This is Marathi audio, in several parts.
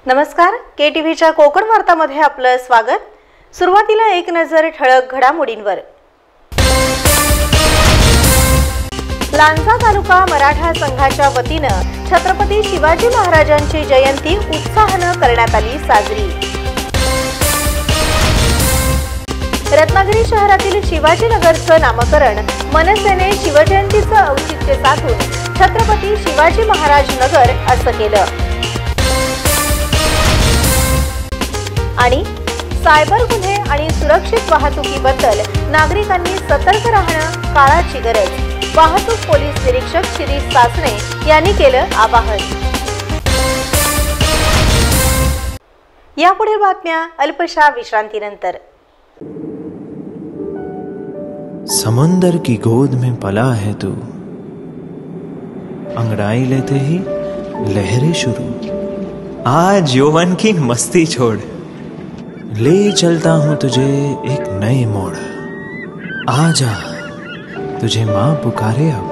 नमस्कार, KTVच्या कोकण वार्तामध्ये आपलं स्वागत। सुरुवातीला एक नजर ठळक घडामोडींवर। लांजा तालुका मराठा संघाच्या वतीने छत्रपती शिवाजी महाराजांची जयंती उत्साहाने करण्यात आली साजरी। रत्नागिरी शहरातील शिवाजीनगरचं नामकरण मनसेने शिवजयंतीचं औचित्य साधून छत्रपती शिवाजी महाराज नगर असं केलं। आणि सायबर गुन्हे आणि सुरक्षित वाहतुकीबद्दल नागरिकांनी सतर्क राहणं काळाची गरज। वाहतूक पोलीस निरीक्षक शिरीष सासणे यांनी केलं आवाहन। यापुढील बातम्या अल्पशा विश्रांतीनंतर। समुंदर की गोद में पला है तू, अंगड़ाई लेते ही लहरें शुरू। आज यौवन की मस्ती छोड़, ले चलता हूं तुझे एक नए मोड़। आजा तुझे माँ पुकारे अब,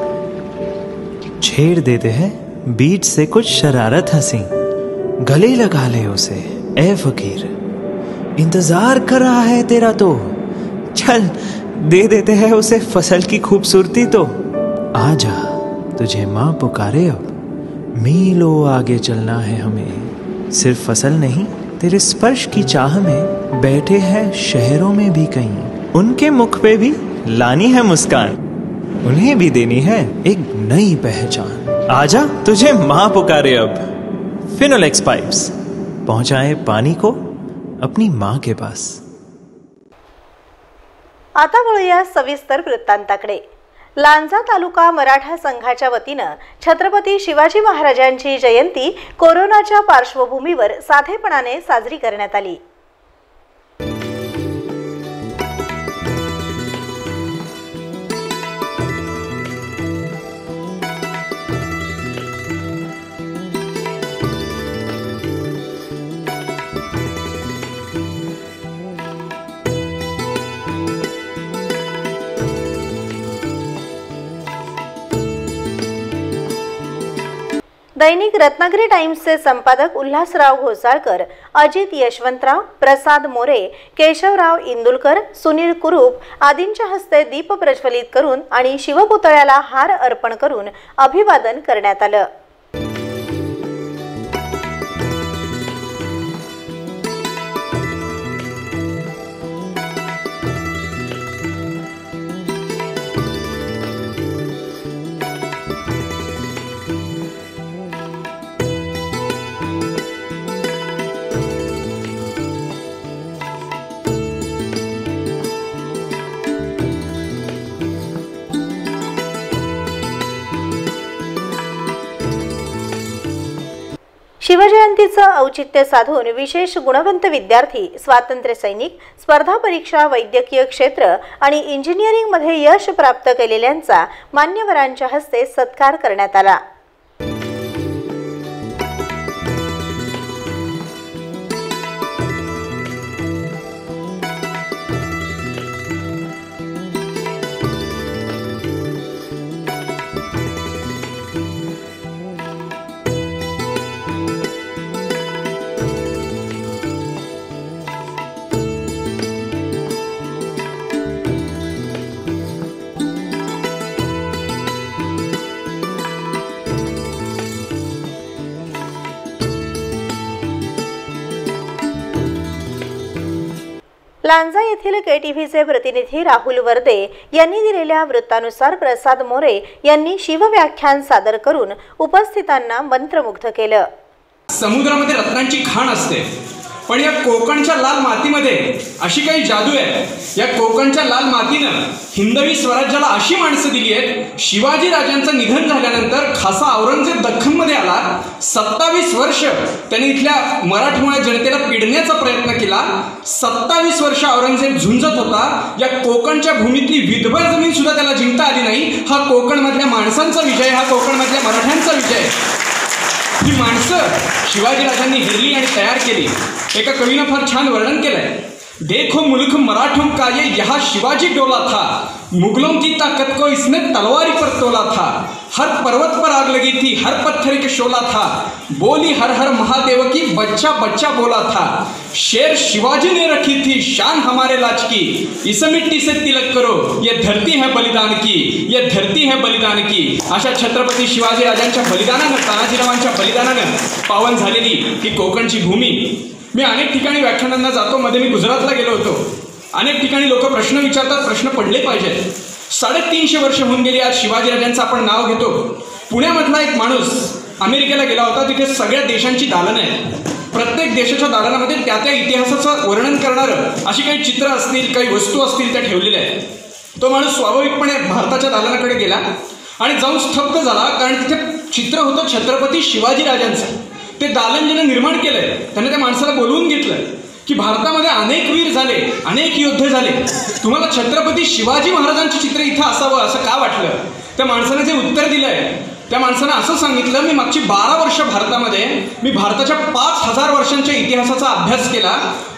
छेड़ देते हैं बीच से कुछ शरारत हंसी। गले लगा ले उसे ए फकीर, इंतजार कर रहा है तेरा तो। चल दे देते हैं उसे फसल की खूबसूरती तो। आजा तुझे माँ पुकारे अब, मीलों आगे चलना है हमें। सिर्फ फसल नहीं, तेरे स्पर्श की चाह में बैठे हैं शहरों में भी कहीं। उनके मुख पे भी लानी है मुस्कान, उन्हें भी देनी है एक नई पहचान। आजा तुझे माँ पुकारे अब। फिनोलेक्स पाइप्स पहुंचाए पानी को अपनी माँ के पास। आता वळूया सविस्तर वृत्तांताकडे। लांजा तालुका मराठा संघाच्या वतीने छत्रपती शिवाजी महाराजांची जयंती कोरोनाच्या पार्श्वभूमीवर साधेपणाने साजरी करण्यात आली। दैनिक रत्नागिरी टाइम्सचे संपादक उल्हासराव घोसाळकर, अजित यशवंतराव, प्रसाद मोरे, केशवराव इंदुलकर, सुनील कुरूप आदींच्या हस्ते दीप प्रज्वलित करून आणि शिवपुतळ्याला हार अर्पण करून अभिवादन करण्यात आलं। शिवजयंतीचं औचित्य साधून विशेष गुणवंत विद्यार्थी, स्वातंत्र्य सैनिक, स्पर्धा परीक्षा, वैद्यकीय क्षेत्र आणि इंजिनिअरिंग मध्ये यश प्राप्त केलेल्यांचा मान्यवरांच्या हस्ते सत्कार करण्यात आला। लांजा येथील KTVचे प्रतिनिधी राहुल वर्दे यांनी दिलेल्या वृत्तानुसार प्रसाद मोरे यांनी शिवव्याख्यान सादर करून उपस्थितांना मंत्रमुग्ध केलं। समुद्रामध्ये रत्नांची खाण असते, पण या कोकणच्या लाल मातीमध्ये अशी काही जादू आहे। या कोकणच्या लाल मातीनं हिंदवी स्वराज्याला अशी माणसं दिली आहेत। शिवाजी राजांचं निधन झाल्यानंतर खासा औरंगजेब दख्खनमध्ये आला। 27 वर्ष त्यांनी इथल्या मराठमोळ्या जनतेला पिडण्याचा प्रयत्न केला। 27 वर्ष औरंगजेब झुंजत होता। या कोकणच्या भूमीतली विधभर जमीन सुद्धा त्याला जिंकता आली नाही। हा कोकणमधल्या माणसांचा विजय, हा कोकणमधल्या मराठ्यांचा विजय। ही माणसं शिवाजी राजांनी हेरली आणि तयार केली। एका कवीनं फार छान वर्णन केलंय। देखो मुल्क मराठों का ये यहाँ शिवाजी डोला था, मुगलों की ताकत को इसने तलवारी पर तोला था। हर पर्वत पर आग लगी थी, हर पत्थर के शोला था, बोली हर हर महादेव की बच्चा बच्चा बोला था। शेर शिवाजी ने रखी थी शान हमारे लाज की, इस मिट्टी से तिलक करो ये धरती है बलिदान की, ये धरती है बलिदान की। अशा छत्रपती शिवाजी राजांच्या बलिदानानं, तानाजीरावांच्या बलिदानानं पावन झालेली ही कोकणची भूमी। मी अनेक ठिकाणी व्याख्यानांना जातो, मध्ये मी गुजरातला गेलो होतो। अनेक ठिकाणी लोक प्रश्न विचारतात, प्रश्न पडले पाहिजेत। 350 वर्ष होऊन गेली आज शिवाजीराजांचं आपण नाव घेतो। पुण्यामधला एक माणूस अमेरिकेला गेला होता, तिथे सगळ्या देशांची दालनं आहेत। प्रत्येक देशाच्या दालनामध्ये त्या त्या इतिहासाचं वर्णन करणारं अशी काही चित्र असतील, काही वस्तू असतील त्या ठेवलेल्या आहेत। तो माणूस स्वाभाविकपणे भारताच्या दालनाकडे गेला आणि जाऊन स्तब्ध झाला, कारण तिथे चित्र होतं छत्रपती शिवाजीराजांचं। ते दालन ज्याने निर्माण केलंय त्याने त्या माणसाला बोलवून घेतलं की भारतामध्ये अनेक वीर झाले, अनेक योद्धे झाले, तुम्हाला छत्रपती शिवाजी महाराजांचे चित्र इथं असावं असं का वाटलं? त्या माणसाने जे उत्तर दिलंय त्या माणसानं असं सांगितलं, मी मागची 12 वर्ष भारतामध्ये मी भारताच्या 5000 वर्षांच्या इतिहासाचा अभ्यास केला।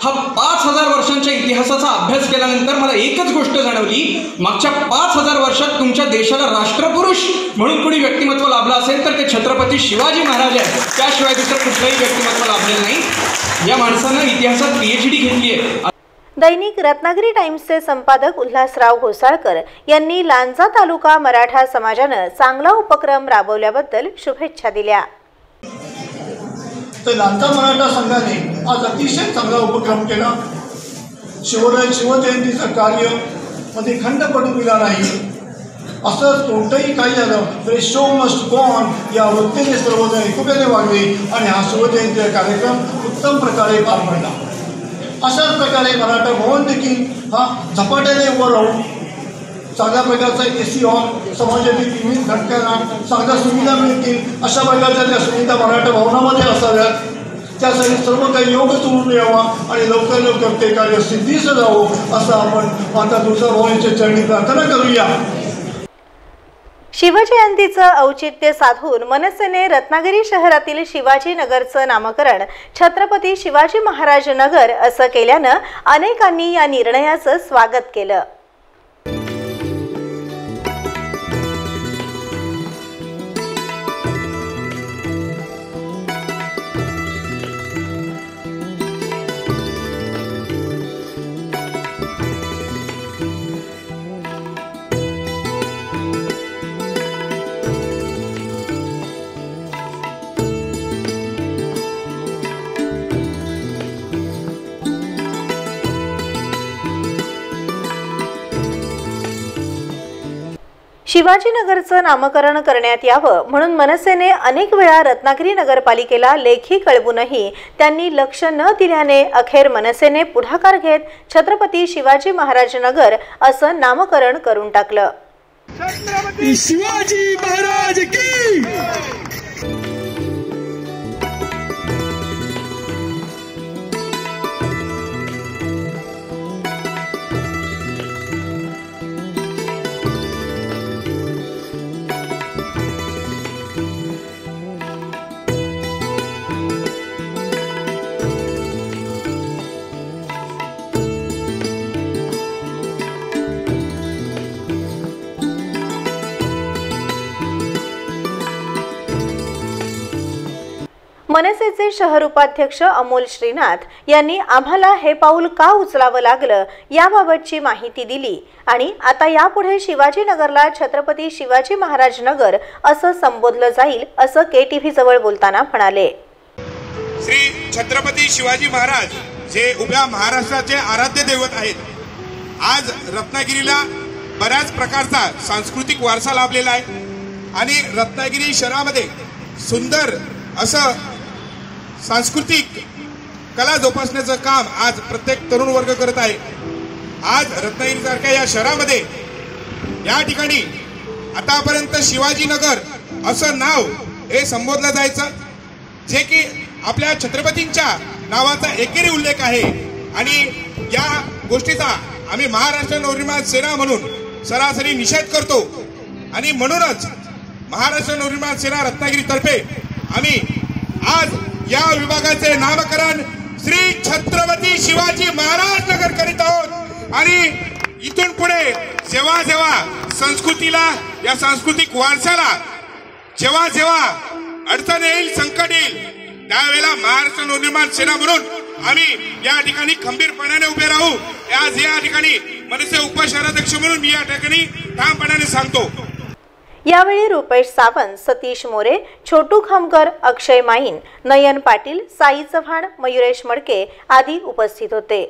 हा 5000 वर्षांच्या इतिहासाचा अभ्यास केल्यानंतर मला एकच गोष्ट जाणवली, मागच्या 5000 वर्षात तुमच्या देशाला राष्ट्रपुरुष म्हणून कोणी व्यक्तिमत्व लाभलं असेल तर ते छत्रपती शिवाजी महाराज आहेत, त्याशिवाय दुसरं कुठलंही व्यक्तिमत्व लाभलेलं नाही। या माणसानं इतिहासात PhD घेतली आहे। दैनिक रत्नागिरी टाइम्सचे संपादक उल्हासराव घोसाळकर यांनी लांजा तालुका मराठा समाजानं चांगला उपक्रम राबवल्याबद्दल शुभेच्छा दिल्या। तर लांजा मराठा संघाने आज अतिशय चांगला उपक्रम केला। शिवजयंतीचं कार्य मध्ये खंड पडू दिला नाही। असंच कोणतंही काही झालं तरी शो मस्ट गो ऑन या वृत्तीने सर्वजण एकोप्याने वागले आणि हा शिवजयंतीचा कार्यक्रम उत्तम प्रकारे पार पडला। अशाच प्रकारे मराठा भवन देखील हा झपाट्याने उभं राहून चांगल्या प्रकारचा AC हॉल, समाजातील विविध घटकांना चांगल्या सुविधा मिळतील अशा प्रकारच्या त्या सुविधा मराठा भवनामध्ये असाव्यात। त्यासाठी सर्व काही योग जुळून यावा आणि लवकर लवकर ते कार्य सिद्धीस जावं असं आपण माता तुळजाभवानीच्या चरणी प्रार्थना करूया। शिवजयंतीचं औचित्य साधून मनसेने रत्नागिरी शहरातील शिवाजीनगरचं नामकरण छत्रपती शिवाजी महाराज नगर असं केल्यानं अनेकांनी या निर्णयाचं स्वागत केलं। शिवाजीनगरचं नामकरण करण्यात यावं म्हणून मनसेने अनेक वेळा रत्नागिरी नगरपालिकेला लेखी कळवूनही त्यांनी लक्ष न दिल्याने अखेर मनसेने पुढाकार घेत छत्रपती शिवाजी महाराज नगर असं नामकरण करून टाकलं। छत्रपती शिवाजी महाराज की मनसेचे शहर उपाध्यक्ष अमोल श्रीनाथ यांनी आम्हाला हे पाऊल का उचलावं लागलं याबाबतची माहिती दिली आणि आता यापुढे शिवाजीनगरला छत्रपती शिवाजी महाराज नगर असं संबोधलं जाईल असं KTV जवळ बोलताना म्हणाले। श्री छत्रपती शिवाजी महाराज जे उभ्या महाराष्ट्राचे आराध्य दैवत आहेत। आज रत्नागिरीला बऱ्याच प्रकारचा सांस्कृतिक वारसा लाभलेला आहे आणि रत्नागिरी शहरामध्ये सुंदर असं सांस्कृतिक कला जोपासण्याचं काम आज प्रत्येक तरुण वर्ग करत आहे। आज रत्नागिरीसारख्या या शहरामध्ये या ठिकाणी आतापर्यंत शिवाजीनगर असं नाव हे संबोधलं जायचं, जे की आपल्या छत्रपतींच्या नावाचा एकेरी उल्लेख आहे आणि या गोष्टीचा आम्ही महाराष्ट्र नवनिर्माण सेना म्हणून सरासरी निषेध करतो आणि म्हणूनच महाराष्ट्र नवनिर्माण सेना रत्नागिरीतर्फे आम्ही आज या विभागाचे नामकरण श्री छत्रपती शिवाजी महाराज नगर करीत आहोत। आणि इथून पुढे जेव्हा जेव्हा संस्कृतीला, या सांस्कृतिक वारशाला जेव्हा जेव्हा अडचण येईल, संकट येईल, त्यावेळेला महाराष्ट्र नवनिर्माण सेना म्हणून आम्ही या ठिकाणी खंबीरपणाने उभे राहू। आज या ठिकाणी मनसे उपशहराध्यक्ष म्हणून मी या ठिकाणी ठामपणाने सांगतो। यावेळी रुपेश सावंत, सतीश मोरे, छोटू खामकर, अक्षय माईन, नयन पाटील, साई चव्हाण, मयुरेश मडके आदी उपस्थित होते।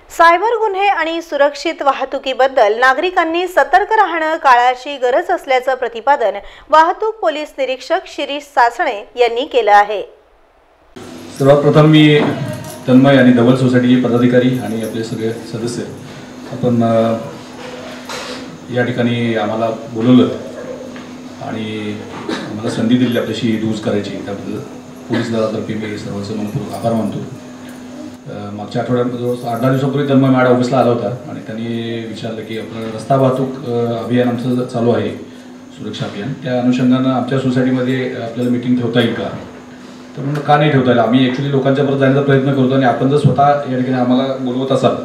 सायबर गुन्हे आणि सुरक्षित वाहतुकीबद्दल नागरिकांनी सतर्क राहणं काळाची गरज असल्याचं प्रतिपादन वाहतूक पोलीस निरीक्षक शिरीष सासणे यांनी केलं आहे। सर्वप्रथम मी तन्मय आणि धवल सोसायटीचे पदाधिकारी आणि आपले सगळे सदस्य आपण या ठिकाणी आम्हाला बोलवलं आणि आम्हाला संधी दिली आपल्याशी यूज करायची, त्याबद्दल पोलीस दलातर्फे मी सर्वांचे मनपूर्वक आभार मानतो। मागच्या आठवड्यात 8-10 दिवसापूर्वी तन्मय मॅडम ऑफिसला आला होता आणि त्यांनी विचारलं की आपलं रस्ता वाहतूक अभियान आमचं चालू आहे, सुरक्षा अभियान, त्या अनुषंगानं आमच्या सोसायटीमध्ये आपल्याला मीटिंग ठेवता येईल का? तर म्हणून का नाही ठेवता येईल, आम्ही ॲक्च्युली लोकांच्यापर्यंत जाण्याचा प्रयत्न करतो आणि आपण जर स्वतः या ठिकाणी आम्हाला बोलवत असाल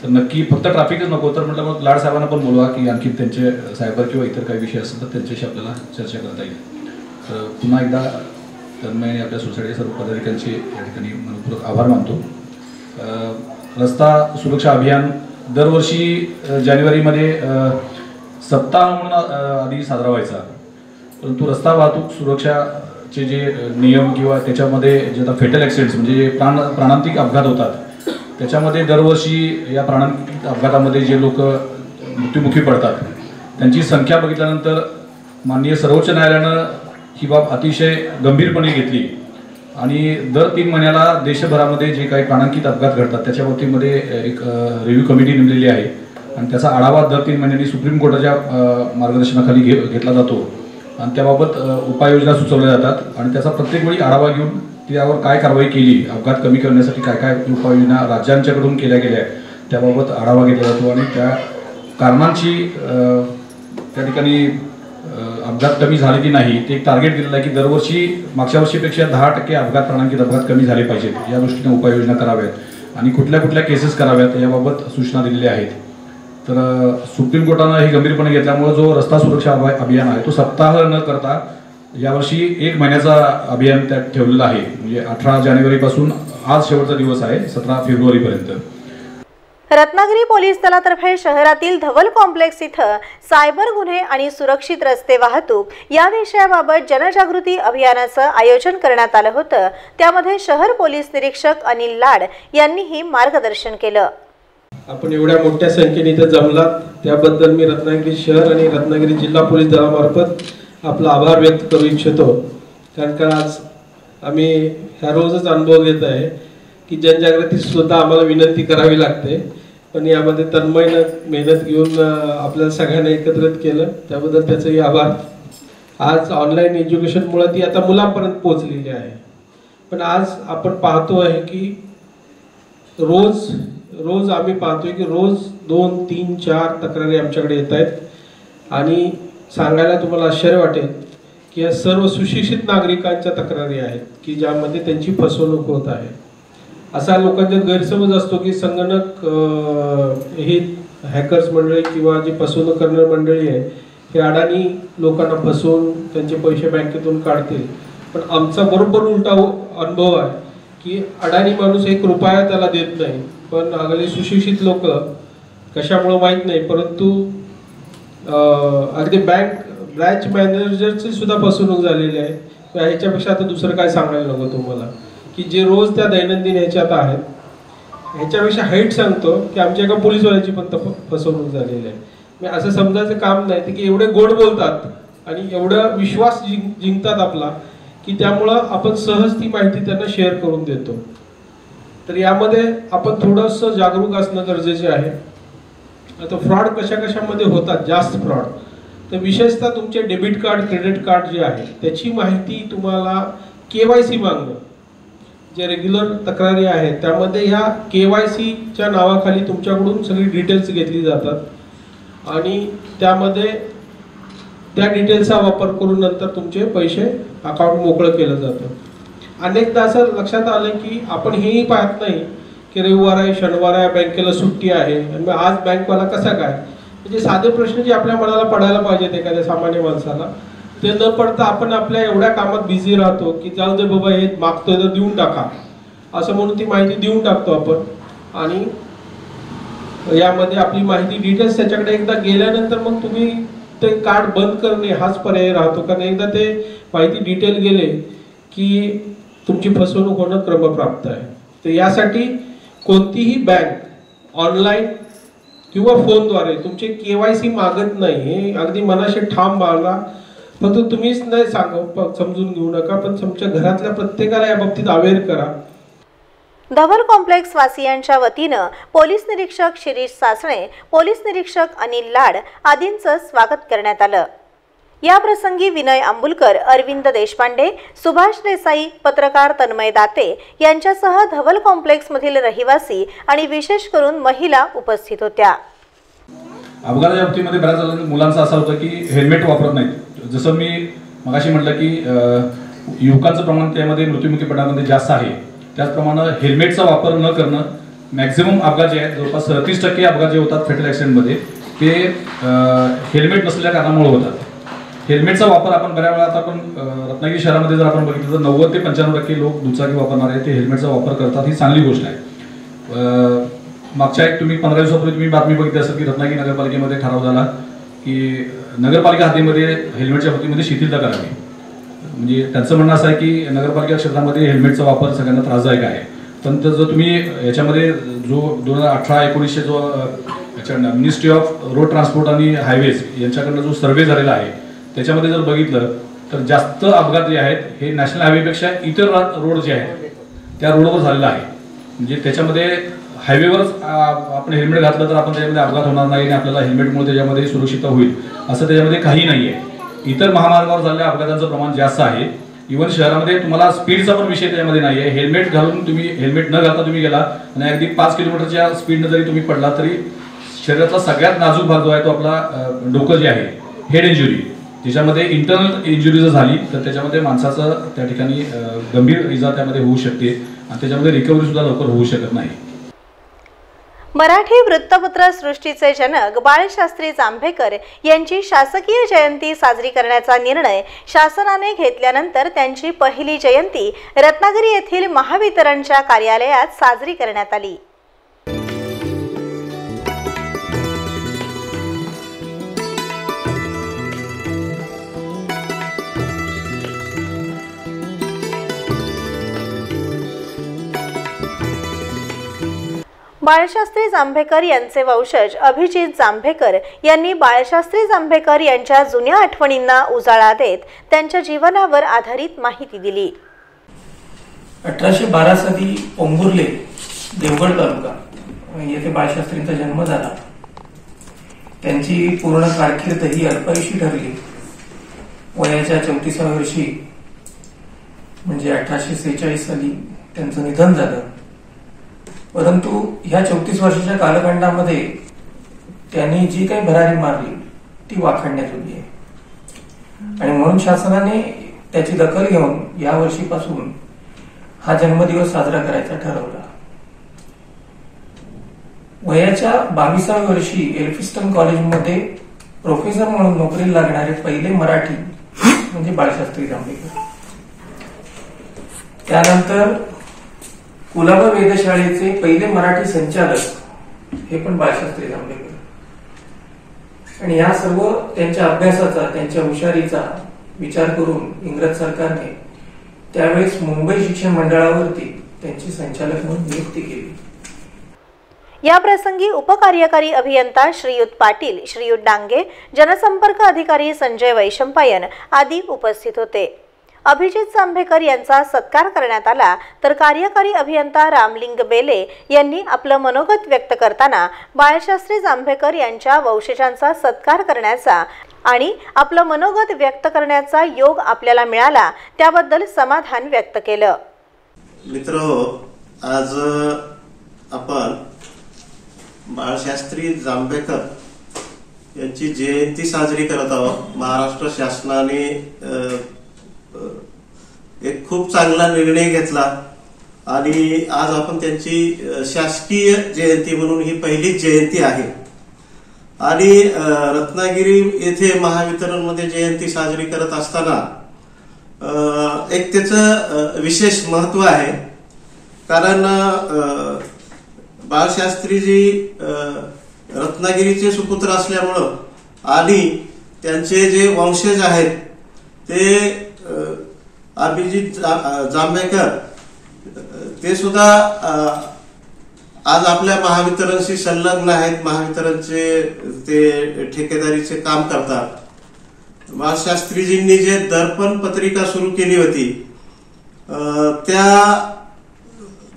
तर नक्की फक्त ट्रॅफिकच नको, तर म्हटलं मग लाड साहेबांना पण बोलवा की आणखी त्यांचे सायबर किंवा इतर काही विषय असतील तर त्यांच्याशी आपल्याला चर्चा करता येईल। तर पुन्हा एकदा तन्मय आणि आपल्या सोसायटीच्या सर्व पदाधिकाऱ्यांचे या ठिकाणी मनपूर्वक आभार मानतो। रस्ता सुरक्षा अभियान दरवर्षी जानेवारीमध्ये सप्ताह म्हणून आधी साजरा व्हायचा, परंतु रस्ता वाहतूक सुरक्षाचे जे नियम किंवा त्याच्यामध्ये जे आता फेटल ॲक्सिडेंट्स म्हणजे जे प्राणांतिक अपघात होतात त्याच्यामध्ये दरवर्षी या प्राणांतिक अपघातामध्ये जे लोक मृत्युमुखी पडतात त्यांची संख्या बघितल्यानंतर माननीय सर्वोच्च न्यायालयानं ही बाब अतिशय गंभीरपणे घेतली आणि दर 3 महिन्याला देशभरामध्ये जे काही प्राणांतिक अपघात घडतात त्याच्या बाबतीमध्ये एक रिव्ह्यू कमिटी नेमलेली आहे आणि त्याचा आढावा दर 3 महिन्यांनी सुप्रीम कोर्टाच्या मार्गदर्शनाखाली घेतला जातो आणि त्याबाबत उपाययोजना सुचवल्या जातात आणि त्याचा प्रत्येक वेळी आढावा घेऊन त्यावर काय कारवाई केली, अपघात कमी करण्यासाठी काय काय उपाययोजना राज्यांच्याकडून केल्या गेल्या त्याबाबत आढावा घेतला जातो आणि त्या कारणांची त्या ठिकाणी अपघात कमी झाले की नाही ते एक टार्गेट दिलेलं आहे की दरवर्षी मागच्या वर्षीपेक्षा 10% अपघात, प्राणांतिक अपघात कमी झाले पाहिजेत या दृष्टीने उपाययोजना कराव्यात आणि कुठल्या कुठल्या केसेस कराव्यात याबाबत सूचना दिलेल्या आहेत। तर सुप्रीम कोर्टानं हे गंभीरपणे घेतल्यामुळे जो रस्ता सुरक्षा अभियान आहे तो सप्ताह न करता यावर्षी 1 महिन्याचा अभियान त्यात ठेवलेलं आहे, म्हणजे 18 जानेवारीपासून आज शेवटचा दिवस आहे 17 फेब्रुवारीपर्यंत। रत्नागिरी पोलीस दलातर्फे शहरातील धवल कॉम्प्लेक्स इथं सायबर गुन्हे आणि सुरक्षित रस्ते वाहतूक या विषयाबाबत जनजागृती अभियानाचं आयोजन करण्यात आलं होतं। त्यामध्ये शहर पोलीस निरीक्षक अनिल लाड यांनीही मार्गदर्शन केलं। आपण एवढ्या मोठ्या संख्येने इथे जमलात त्याबद्दल मी रत्नागिरी शहर आणि रत्नागिरी जिल्हा पोलीस दलामार्फत आपला आभार व्यक्त करू इच्छितो, कारण का आज आम्ही ह्या रोजच अनुभव घेत आहे की जनजागृती सुद्धा आम्हाला विनंती करावी लागते, पण यामध्ये तन्मयनं मेहनत घेऊन आपल्याला सगळ्यांना एकत्रित केलं त्याबद्दल त्याचंही आभार। आज ऑनलाईन एज्युकेशनमुळे ती आता मुलांपर्यंत पोहोचलेली आहे, पण आज आपण पाहतो आहे की रोज आम्ही पाहतोय की रोज 2, 3, 4 तक्रारी आमच्याकडे येत आहेत आणि सांगायला तुम्हाला आश्चर्य वाटेल की या सर्व सुशिक्षित नागरिकांच्या तक्रारी आहेत की ज्यामध्ये त्यांची फसवणूक होत आहे। असा लोकांचा गैरसमज असतो की संगणक ही हॅकर्स मंडळी किंवा जी फसवणूक करणारी मंडळी आहे हे अडाणी लोकांना फसवून त्यांचे पैसे बँकेतून काढतील, पण आमचा बरोबर उलटा अनुभव आहे की अडाणी माणूस 1 रुपया त्याला देत नाही, पण अगदी सुशिक्षित लोक कशामुळे माहीत नाही परंतु अगदी ब्रँच मॅनेजरची सुद्धा फसवणूक झालेली आहे। ह्याच्यापेक्षा आता दुसरं काय सांगायला नको तुम्हाला की जे रोज त्या दैनंदिन ह्याच्यात आहेत ह्याच्यापेक्षा हाईट सांगतो की आमच्या एका पोलीसवाल्याची पण फसवणूक झालेली आहे। मी असं समजायचं काम नाही की एवढे गोड बोलतात आणि एवढा विश्वास जिंकतात आपला की त्यामुळं आपण सहज ती माहिती त्यांना शेअर करून देतो। तर यामध्ये आपण थोडंसं जागरूक असणं गरजेचे आहे। आता फ्रॉड कशामध्ये होतात, जास्त फ्रॉड तर विशेषतः तुमचे डेबिट कार्ड, क्रेडिट कार्ड जे आहे त्याची माहिती तुम्हाला KYC मागणं, जे रेग्युलर तक्रारी आहेत त्यामध्ये ह्या KYCच्या नावाखाली तुमच्याकडून सगळी डिटेल्स घेतली जातात आणि त्यामध्ये त्या डिटेल्सचा वापर करून नंतर तुमचे पैसे अकाउंट मोकळं केलं जातं। अनेकदा असं लक्षात आलं की आपण हेही पाहत नाही की रविवार आहे, शनिवार आहे, बँकेला सुट्टी आहे आणि आज बँकवाला कसा काय, म्हणजे साधे प्रश्न जे आपल्या मनाला पडायला पाहिजेत एखाद्या सामान्य माणसाला, ते न पडता आपण आपल्या एवढ्या कामात बिझी राहतो की जाऊ दे बाबा, हे मागतोय तर देऊन टाका असं म्हणून ती माहिती देऊन टाकतो आपण. आणि यामध्ये आपली माहिती डिटेल्स त्याच्याकडे एकदा गेल्यानंतर मग तुम्ही ते कार्ड बंद करणे हाच पर्याय राहतो, कारण एकदा ते माहिती डिटेल गेले की तुमची फसवणूक होणं क्रमप्राप्त आहे. तर यासाठी कोणतीही बँक ऑनलाईन किंवा फोनद्वारे तुमचे KYC मागत नाही, हे अगदी मनाशी ठाम बाळगा. फक्त तुम्हीच नाही समजून घेऊ नका, पण तुमच्या घरातल्या प्रत्येकाला या बाबतीत अवेअर करा. धवल कॉम्प्लेक्स वासियांच्या वतीनं पोलीस निरीक्षक शिरीष सासणे, पोलीस निरीक्षक अनिल लाड आदींचं स्वागत करण्यात आलं. या प्रसंगी विनय अंबुलकर, अरविंद देशपांडे, सुभाष देसाई, पत्रकार तन्मय दाते यांच्यासह धवल कॉम्प्लेक्स मधील रहिवासी आणि विशेष करून महिला उपस्थित होत्या. अपघाताच्या बाबतीमध्ये बऱ्याच मुलांचं असं होतं की हेल्मेट वापरत नाहीत. जसं मी मगाशी म्हटलं की युवकांचं प्रमाण त्यामध्ये मृत्युमुखी पडण्यामध्ये जास्त आहे, त्याचप्रमाणे हेल्मेटचा वापर न करणं, मॅक्झिमम अपघात जे आहेत जवळपास 30% अपघात जे होतात फेटल ॲक्सिडेंटमध्ये ते हेल्मेट नसलेल्या कारणामुळे होतात. हेल्मेटचा वापर आपण बऱ्याच वेळा आता आपण रत्नागिरी शहरामध्ये जर आपण बघितलं तर 90 ते 95% लोक दुचाकी वापरणारे ते हेल्मेटचा वापर करतात, ही चांगली गोष्ट आहे. मागच्या तुम्ही 15 दिवसापूर्वी तुम्ही बातमी बघितली असेल की रत्नागिरी नगरपालिकेमध्ये ठराव झाला की नगरपालिका हद्दीमध्ये हेल्मेटच्या बाबतीमध्ये शिथिलता करावी. म्हणजे त्यांचं म्हणणं असं आहे की नगरपालिका क्षेत्रामध्ये हेल्मेटचा वापर सगळ्यांना त्रासदायक आहे. पण जर तुम्ही याच्यामध्ये जो 2018-19 जो मिनिस्ट्री ऑफ रोड ट्रान्सपोर्ट आणि हायवेज यांच्याकडनं जो सर्व्हे झालेला आहे त्याच्यामध्ये जर बघितलं तर जास्त अपघात जे आहेत हे नॅशनल हायवेपेक्षा इतर रोड जे आहेत त्या रोडवर झालेला आहे. म्हणजे त्याच्यामध्ये हायवेवरच आपण हेल्मेट घातलं तर आपण त्याच्यामध्ये अपघात होणार नाही आणि आपल्याला हेल्मेटमुळे त्याच्यामध्ये सुरक्षितता होईल असं त्याच्यामध्ये काही नाही आहे. इतर महामार्गावर झालेल्या अपघातांचं प्रमाण जास्त आहे. इव्हन शहरामध्ये तुम्हाला स्पीडचा पण विषय त्याच्यामध्ये नाही आहे. हेल्मेट घालून तुम्ही हेल्मेट न घालता तुम्ही गेला आणि अगदी 5 किलोमीटरच्या स्पीडनं जरी तुम्ही पडला तरी शरीरातला सगळ्यात नाजूक भाग जो आहे तो आपला डोकं जे आहे, हेड इंजुरी, ज्याच्यामध्ये इंटरनल इंजुरी जर झाली तर त्याच्यामध्ये माणसाचं त्या ठिकाणी गंभीर इजा त्यामध्ये होऊ शकते आणि त्याच्यामध्ये रिकव्हरी सुद्धा लवकर होऊ शकत नाही. मराठी वृत्तपत्र सृष्टीचे जनक बाळशास्त्री जांभेकर यांची शासकीय जयंती साजरी करण्याचा निर्णय शासनाने घेतल्यानंतर त्यांची पहिली जयंती रत्नागिरी येथील महावितरणच्या कार्यालयात साजरी करण्यात आली. बाळशास्त्री जांभेकर यांचे वंशज अभिजित जांभेकर यांनी बाळशास्त्री जांभेकर यांच्या जुन्या आठवणींना उजाळा देत त्यांच्या जीवनावर आधारित माहिती दिली. 1812 साली पोंभुर्ले देवगड तालुका येथे बाळशास्त्रींचा जन्म झाला. त्यांची पूर्ण कारकीर्द ही अल्पायुषी ठरली. वयाच्या 34व्या वर्षी म्हणजे 1846 साली त्यांचं निधन झालं. परंतु ह्या 34 वर्षाच्या कालखंडामध्ये त्यांनी जी काही भरारी मारली ती वाखाणण्याजोगी आहे आणि म्हणून शासनाने त्याची दखल घेऊन या वर्षीपासून हा जन्मदिवस साजरा करायचा ठरवला. वयाच्या 22व्या वर्षी एल्फिस्टन कॉलेजमध्ये प्रोफेसर म्हणून नोकरीला लागणारे पहिले मराठी म्हणजे बाळशास्त्री जांभेकर. त्यानंतर कुलाबा वेधशाळेचे पहिले मराठी संचालक हे पण बाळशास्त्री जांभेकर. आणि या सर्व त्यांच्या अभ्यासाचा, त्यांच्या हुशारीचा विचार करून इंग्रज सरकारने त्यावेळेस मुंबई शिक्षण मंडळावरती त्यांची संचालक म्हणून नियुक्ती केली. या प्रसंगी उपकार्यकारी अभियंता श्रीयुत पाटील, श्रीयुत डांगे, जनसंपर्क अधिकारी संजय वैशंपायन आदी उपस्थित होते. अभिजित जांभेकर यांचा सत्कार करण्यात आला तर कार्यकारी अभियंता रामलिंग बेले यांनी आपलं मनोगत व्यक्त करताना बाळशास्त्री जांभेकर यांच्या वंशजांचा सत्कार करण्याचा आणि आपलं मनोगत व्यक्त करण्याचा योग आपल्याला मिळाला त्याबद्दल समाधान व्यक्त केलं. मित्र, आज आपण बाळशास्त्री जांभेकर यांची जयंती साजरी करत आहोत. महाराष्ट्र शासनाने एक खूप चांगला निर्णय घेतला आणि आज आपण त्यांची शासकीय जयंती म्हणून ही पहिलीच जयंती आहे आणि रत्नागिरी येथे महावितरणमध्ये जयंती साजरी करत असताना एक त्याचं विशेष महत्व आहे. कारण बाळशास्त्रीजी रत्नागिरीचे सुपुत्र असल्यामुळं आणि त्यांचे जे वंशज आहेत ते अभिजित जांभेकर ते सुद्धा आज आपल्या महावितरणशी संलग्न आहेत. महावितरणचे ते ठेकेदारीचे काम करतात. बाळशास्त्रीजींनी जे दर्पण पत्रिका सुरू केली होती त्या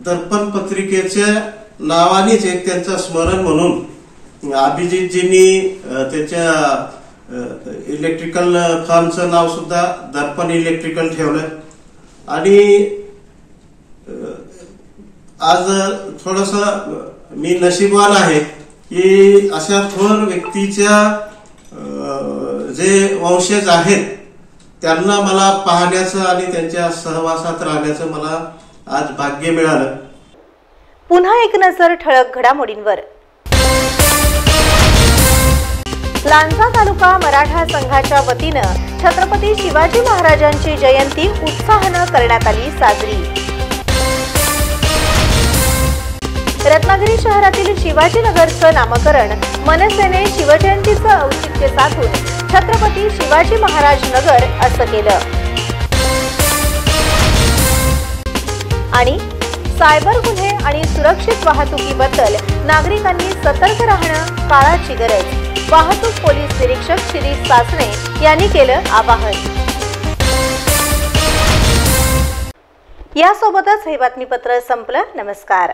दर्पण पत्रिकेच्या नावानेच एक त्यांचं स्मरण म्हणून अभिजितजींनी त्याच्या इलेक्ट्रिकल फर्मचं नाव सुद्धा दर्पण इलेक्ट्रिकल ठेवलं आणि आज थोडस मी नशीबवान आहे की अशा थोर व्यक्तीच्या जे वंशज आहेत त्यांना मला पाहण्याचं आणि त्यांच्या सहवासात राहण्याचं मला आज भाग्य मिळालं. पुन्हा एक नजर ठळक घडामोडींवर. लांजा तालुका मराठा संघाच्या वतीनं छत्रपती शिवाजी महाराजांची जयंती उत्साहानं करण्यात आली साजरी. रत्नागिरी शहरातील शिवाजीनगरचं नामकरण मनसेने शिवजयंतीचं औचित्य साधून छत्रपती शिवाजी महाराज नगर असं केलं. आणि सायबर गुन्हे आणि सुरक्षित वाहतुकीबद्दल नागरिकांनी सतर्क राहणं काळाची गरज. वाहतूक पोलीस निरीक्षक शिरीष सासणे यांनी केलं आवाहन. यासोबतच हे बातमीपत्र संपलं. नमस्कार.